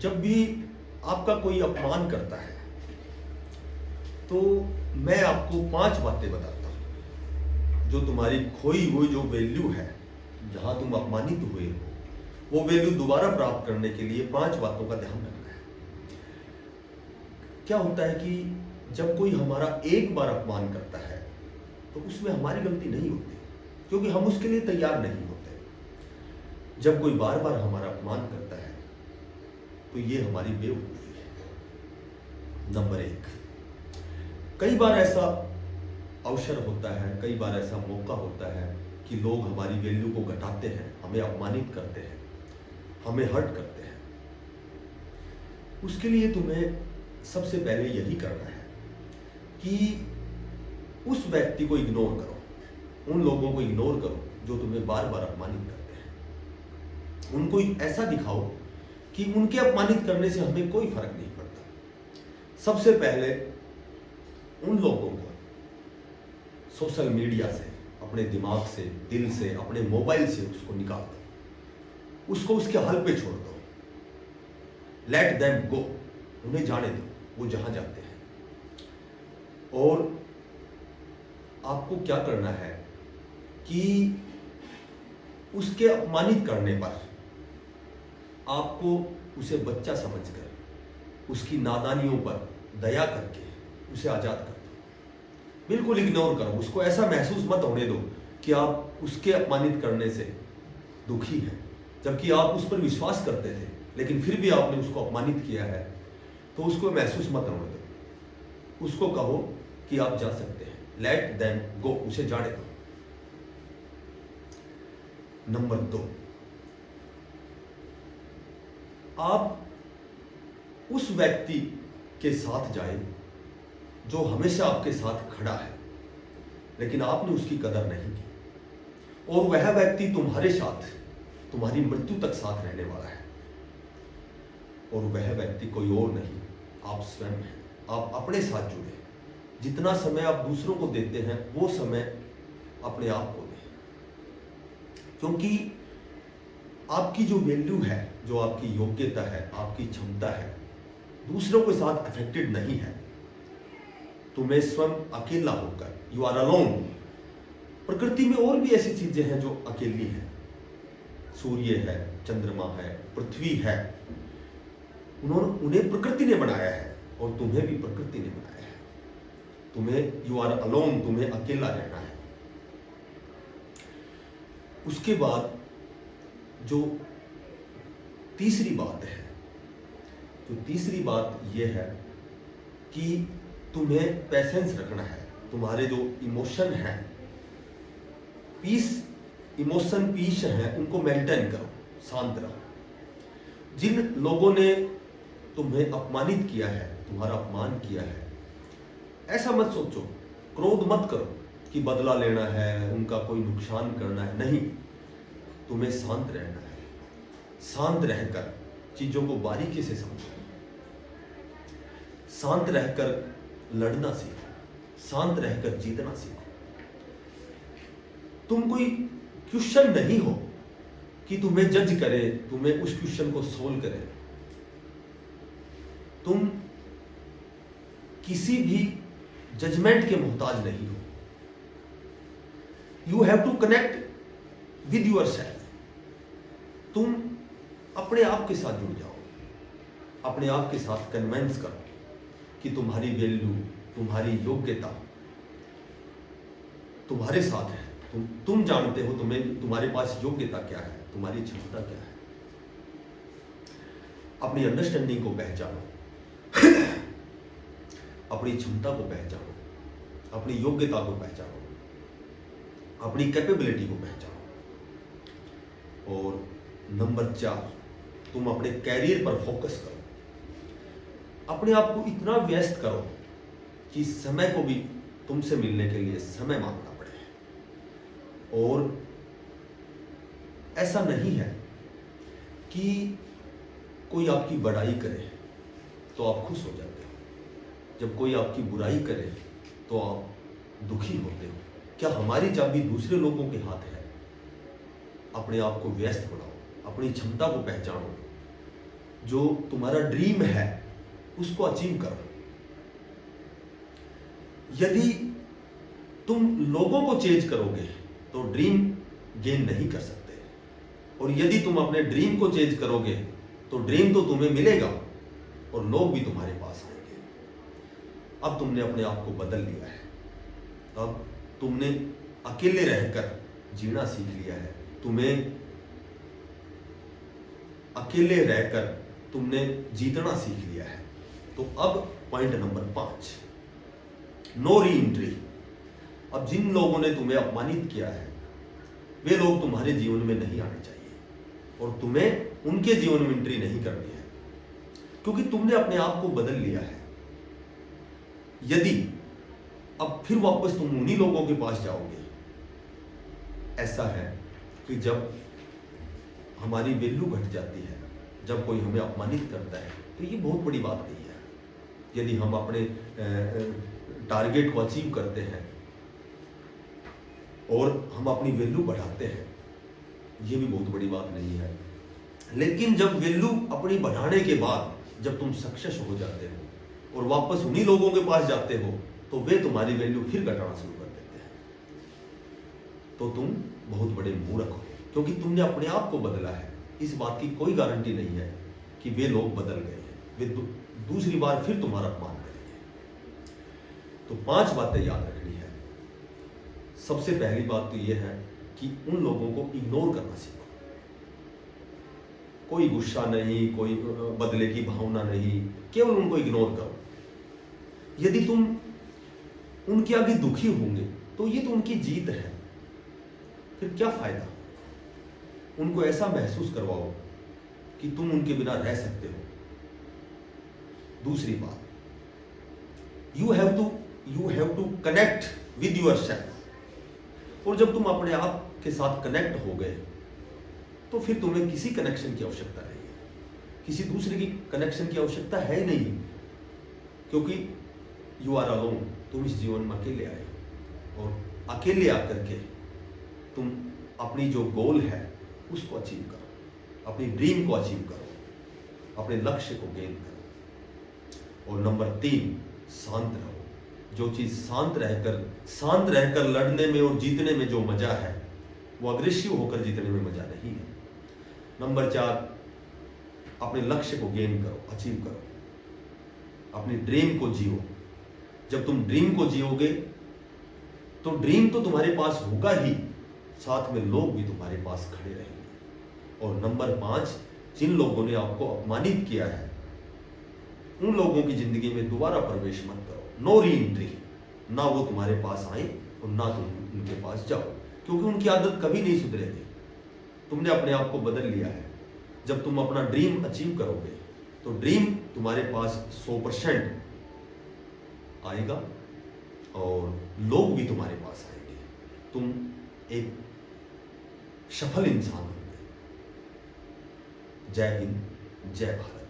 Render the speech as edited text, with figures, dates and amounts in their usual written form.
जब भी आपका कोई अपमान करता है तो मैं आपको 5 बातें बताता हूं जो तुम्हारी खोई हुई जो वैल्यू है, जहां तुम अपमानित हुए हो, वो वैल्यू दोबारा प्राप्त करने के लिए 5 बातों का ध्यान रखना है। क्या होता है कि जब कोई हमारा एक बार अपमान करता है तो उसमें हमारी गलती नहीं होती, क्योंकि हम उसके लिए तैयार नहीं होते। जब कोई बार बार हमारा अपमान करता है तो ये हमारी बेवकूफी है। नंबर 1, कई बार ऐसा अवसर होता है, कई बार ऐसा मौका होता है कि लोग हमारी वैल्यू को घटाते हैं, हमें अपमानित करते हैं, हमें हर्ट करते हैं। उसके लिए तुम्हें सबसे पहले यही करना है कि उस व्यक्ति को इग्नोर करो, उन लोगों को इग्नोर करो जो तुम्हें बार बार अपमानित करते हैं। उनको ऐसा दिखाओ कि उनके अपमानित करने से हमें कोई फर्क नहीं पड़ता। सबसे पहले उन लोगों को सोशल मीडिया से, अपने दिमाग से, दिल से, अपने मोबाइल से उसको निकाल दो, उसको उसके हल पे छोड़ दो। लेट देम गो, उन्हें जाने दो, वो जहां जाते हैं। और आपको क्या करना है कि उसके अपमानित करने पर आपको उसे बच्चा समझकर, उसकी नादानियों पर दया करके उसे आजाद कर दो। बिल्कुल इग्नोर करो, उसको ऐसा महसूस मत होने दो कि आप उसके अपमानित करने से दुखी हैं, जबकि आप उस पर विश्वास करते थे लेकिन फिर भी आपने उसको अपमानित किया है। तो उसको महसूस मत होने दो, उसको कहो कि आप जा सकते हैं। लेट देम गो, उसे जाने दो। नंबर 2, आप उस व्यक्ति के साथ जाएं जो हमेशा आपके साथ खड़ा है लेकिन आपने उसकी कदर नहीं की, और वह व्यक्ति तुम्हारे साथ, तुम्हारी मृत्यु तक साथ रहने वाला है। और वह व्यक्ति कोई और नहीं, आप स्वयं हैं। आप अपने साथ जुड़े। जितना समय आप दूसरों को देते हैं वो समय अपने आप को दें, क्योंकि आपकी जो वैल्यू है, जो आपकी योग्यता है, आपकी क्षमता है, दूसरों के साथ अफेक्टेड नहीं है। तुम्हें स्वयं अकेला होकर, यू आर अलोन। प्रकृति में और भी ऐसी चीजें हैं जो अकेली हैं। सूर्य है, चंद्रमा है, पृथ्वी है, उन्हें प्रकृति ने बनाया है और तुम्हें भी प्रकृति ने बनाया है। तुम्हें, यू आर अलोन, तुम्हें अकेला रहना है। उसके बाद जो तीसरी बात है, तो तीसरी बात यह है कि तुम्हें पेशेंस रखना है। तुम्हारे जो इमोशन हैं, इमोशन पीस हैं, उनको मेंटेन करो, शांत रहो। जिन लोगों ने तुम्हें अपमानित किया है, तुम्हारा अपमान किया है, ऐसा मत सोचो, क्रोध मत करो कि बदला लेना है, उनका कोई नुकसान करना है। नहीं, तुम्हें शांत रहना है। शांत रहकर चीजों को बारीकी से समझो, शांत रहकर लड़ना सीखो, शांत रहकर जीतना सीखो। तुम कोई क्वेश्चन नहीं हो कि तुम्हें जज करे, तुम्हें उस क्वेश्चन को सोल्व करे। तुम किसी भी जजमेंट के मोहताज नहीं हो। You have to connect with yourself. तुम अपने आप के साथ जुड़ जाओ, अपने आप के साथ कन्विंस करो कि तुम्हारी वैल्यू, तुम्हारी योग्यता तुम्हारे साथ है। तुम जानते हो तुम्हारे पास योग्यता क्या है, तुम्हारी क्षमता क्या है। अपनी अंडरस्टैंडिंग को पहचानो, अपनी क्षमता को पहचानो, अपनी योग्यता को पहचानो, अपनी कैपेबिलिटी को पहचानो। और नंबर 4, तुम अपने कैरियर पर फोकस करो। अपने आप को इतना व्यस्त करो कि समय को भी तुमसे मिलने के लिए समय मांगना पड़े। और ऐसा नहीं है कि कोई आपकी बड़ाई करे तो आप खुश हो जाते हो, जब कोई आपकी बुराई करे तो आप दुखी होते हो। क्या हमारी चाबी दूसरे लोगों के हाथ है? अपने आप को व्यस्त बनाओ, अपनी क्षमता को पहचानो जो तुम्हारा ड्रीम है उसको अचीव करो। यदि तुम लोगों को चेंज करोगे तो ड्रीम गेन नहीं कर सकते, और यदि तुम अपने ड्रीम को चेंज करोगे तो ड्रीम तो तुम्हें मिलेगा और लोग भी तुम्हारे पास आएंगे। अब तुमने अपने आप को बदल लिया है, अब तुमने अकेले रहकर जीना सीख लिया है, तुम्हें अकेले रहकर तुमने जीतना सीख लिया है। तो अब point number 5, no re entry. अब जिन लोगों ने तुम्हें अपमानित किया है वे लोग तुम्हारे जीवन में नहीं आने चाहिए और तुम्हें उनके जीवन में एंट्री नहीं करनी है, क्योंकि तुमने अपने आप को बदल लिया है। यदि अब फिर वापस तुम उन्हीं लोगों के पास जाओगे, ऐसा है कि जब हमारी वैल्यू घट जाती है, जब कोई हमें अपमानित करता है, तो ये बहुत बड़ी बात नहीं है। यदि हम अपने टारगेट को अचीव करते हैं और हम अपनी वैल्यू बढ़ाते हैं, ये भी बहुत बड़ी बात नहीं है। लेकिन जब वैल्यू अपनी बढ़ाने के बाद जब तुम सक्सेस हो जाते हो और वापस उन्हीं लोगों के पास जाते हो, तो वे तुम्हारी वैल्यू फिर घटाना शुरू कर देते हैं। तो तुम बहुत बड़े मूर्ख हो, क्योंकि तुमने अपने आप को बदला है। इस बात की कोई गारंटी नहीं है कि वे लोग बदल गए हैं, वे दूसरी बार फिर तुम्हारा अपमान करेंगे। तो 5 बातें याद रखनी है। सबसे पहली बात तो यह है कि उन लोगों को इग्नोर करना सीखो। कोई गुस्सा नहीं, कोई बदले की भावना नहीं, केवल उनको इग्नोर करो। यदि तुम उनके आगे दुखी होंगे तो ये तो उनकी जीत है, फिर क्या फायदा। उनको ऐसा महसूस करवाओ कि तुम उनके बिना रह सकते हो। दूसरी बात, you have to connect with yourself. और जब तुम अपने आप के साथ कनेक्ट हो गए तो फिर तुम्हें किसी कनेक्शन की आवश्यकता नहीं है, किसी दूसरे की कनेक्शन की आवश्यकता है ही नहीं, क्योंकि यू आर अलोन। तुम इस जीवन में अकेले आए और अकेले आकर के तुम अपनी जो गोल है उसको अचीव करो, अपनी ड्रीम को अचीव करो, अपने लक्ष्य को गेन करो। और नंबर 3, शांत रहो। जो चीज शांत रहकर लड़ने में और जीतने में जो मजा है, वो अग्रेसिव होकर जीतने में मजा नहीं है। नंबर 4, अपने लक्ष्य को गेन करो, अचीव करो, अपनी ड्रीम को जियो। जब तुम ड्रीम को जियोगे तो ड्रीम तो तुम्हारे पास होगा ही, साथ में लोग भी तुम्हारे पास खड़े रहेंगे। और नंबर 5, जिन लोगों ने आपको अपमानित किया है उन लोगों की जिंदगी में दोबारा प्रवेश मत करो। No re entry. ना वो तुम्हारे पास आए और ना तुम उनके पास जाओ, क्योंकि उनकी आदत कभी नहीं सुधरेगी। तुमने अपने आप को बदल लिया है। जब तुम अपना ड्रीम अचीव करोगे तो ड्रीम तुम्हारे पास 100% आएगा और लोग भी तुम्हारे पास आएंगे। तुम एक सफल इंसान होंगे। जय हिंद, जय भारत।